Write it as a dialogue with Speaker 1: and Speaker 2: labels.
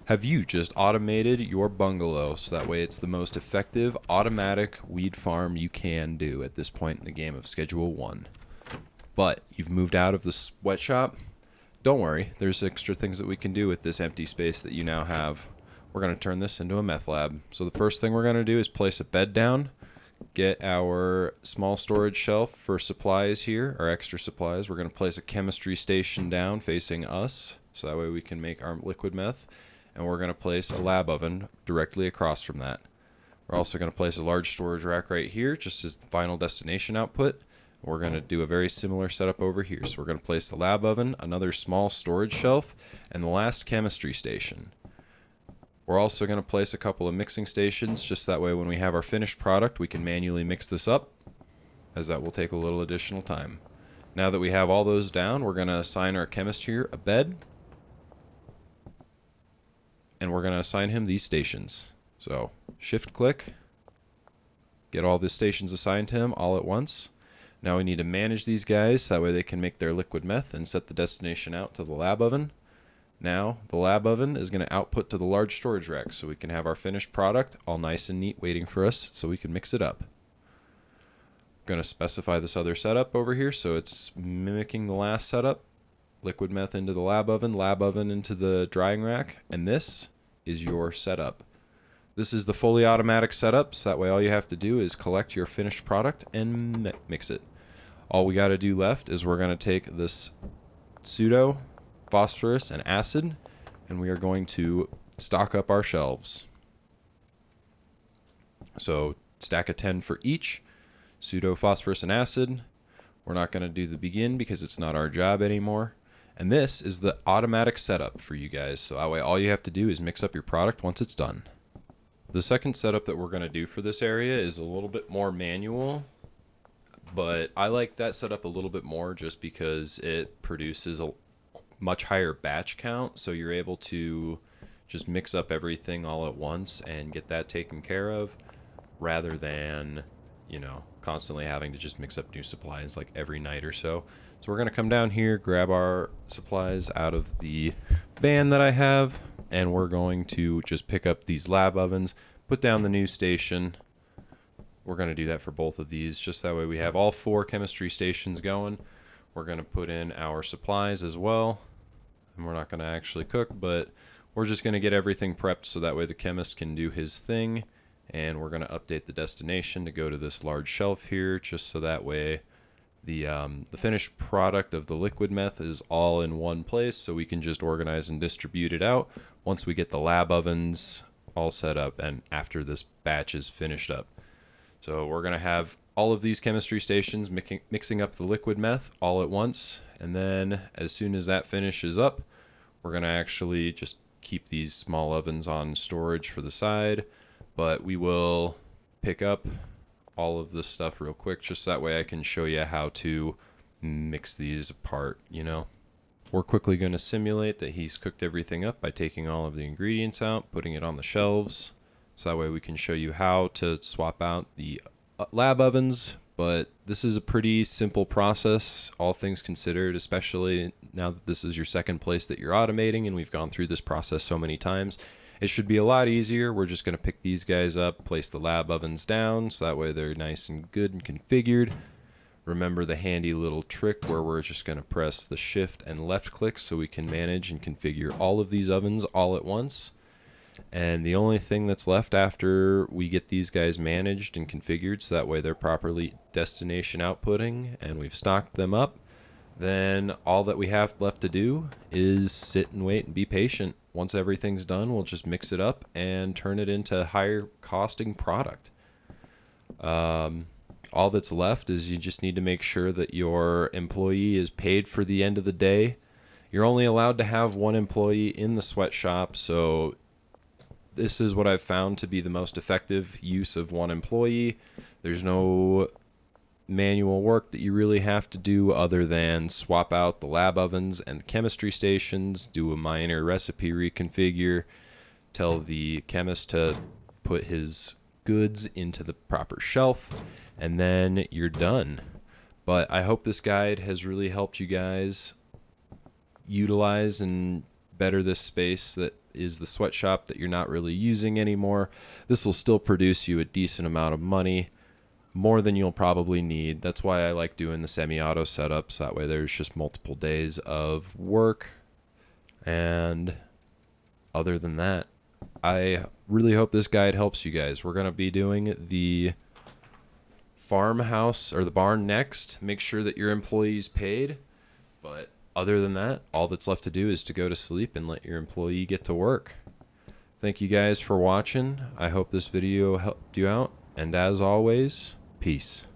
Speaker 1: Have you just automated your bungalow so that way it's the most effective automatic weed farm you can do at this point in the game of Schedule 1? But you've moved out of the sweatshop? Don't worry, there's extra things that we can do with this empty space that you now have. We're going to turn this into a meth lab. So the first thing we're going to do is place a bed down, get our small storage shelf for supplies here, our extra supplies. We're going to place a chemistry station down facing us, so that way we can make our liquid meth. And we're going to place a lab oven directly across from that. We're also going to place a large storage rack right here, just as the final destination output. We're going to do a very similar setup over here. So we're going to place the lab oven, another small storage shelf, and the last chemistry station. We're also going to place a couple of mixing stations, just that way when we have our finished product, we can manually mix this up, as that will take a little additional time. Now that we have all those down, we're going to assign our chemist here a bed, and we're going to assign him these stations. So shift click, get all the stations assigned to him all at once. Now we need to manage these guys so that way they can make their liquid meth and set the destination out to the lab oven. Now the lab oven is going to output to the large storage rack so we can have our finished product all nice and neat waiting for us so we can mix it up. I'm going to specify this other setup over here so it's mimicking the last setup. Liquid meth into the lab oven into the drying rack, and this is your setup. This is the fully automatic setup, so that way all you have to do is collect your finished product and mix it. All we got to do left is we're going to take this Pseudo, Phosphorous, and acid, and we are going to stock up our shelves. So stack of 10 for each, Pseudo, Phosphorous, and acid. We're not going to do the begin because it's not our job anymore. And this is the automatic setup for you guys. So that way all you have to do is mix up your product once it's done. The second setup that we're going to do for this area is a little bit more manual. But I like that setup a little bit more just because it produces a much higher batch count. So you're able to just mix up everything all at once and get that taken care of rather than, you know, constantly having to just mix up new supplies like every night or so. So we're going to come down here, grab our supplies out of the van that I have, and we're going to just pick up these lab ovens, put down the new station. We're going to do that for both of these, just that way we have all 4 chemistry stations going. We're going to put in our supplies as well, and we're not going to actually cook, but we're just going to get everything prepped so that way the chemist can do his thing. And we're going to update the destination to go to this large shelf here, just so that way the finished product of the liquid meth is all in one place, so we can just organize and distribute it out once we get the lab ovens all set up and after this batch is finished up. So we're going to have all of these chemistry stations mixing up the liquid meth all at once, and then as soon as that finishes up, we're going to actually just keep these small ovens on storage for the side. But we will pick up all of this stuff real quick, just that way I can show you how to mix these apart, you know. We're quickly going to simulate that he's cooked everything up by taking all of the ingredients out, putting it on the shelves, so that way we can show you how to swap out the lab ovens. But this is a pretty simple process, all things considered, especially now that this is your second place that you're automating and we've gone through this process so many times. It should be a lot easier. We're just going to pick these guys up, place the lab ovens down, so that way they're nice and good and configured. Remember the handy little trick where we're just going to press the shift and left click so we can manage and configure all of these ovens all at once. And the only thing that's left after we get these guys managed and configured so that way they're properly destination outputting and we've stocked them up, then all that we have left to do is sit and wait and be patient. Once everything's done, we'll just mix it up and turn it into higher costing product. All that's left is you just need to make sure that your employee is paid for the end of the day. You're only allowed to have 1 employee in the sweatshop, so this is what I've found to be the most effective use of 1 employee. There's no manual work that you really have to do other than swap out the lab ovens and the chemistry stations, do a minor recipe reconfigure, tell the chemist to put his goods into the proper shelf, and then you're done. But I hope this guide has really helped you guys utilize and better this space that is the sweatshop that you're not really using anymore. This will still produce you a decent amount of money, more than you'll probably need. That's why I like doing the semi-auto setups. That way there's just multiple days of work. And other than that, I really hope this guide helps you guys. We're going to be doing the farmhouse or the barn next. Make sure that your employee's paid. But other than that, all that's left to do is to go to sleep and let your employee get to work. Thank you guys for watching. I hope this video helped you out. And as always, peace.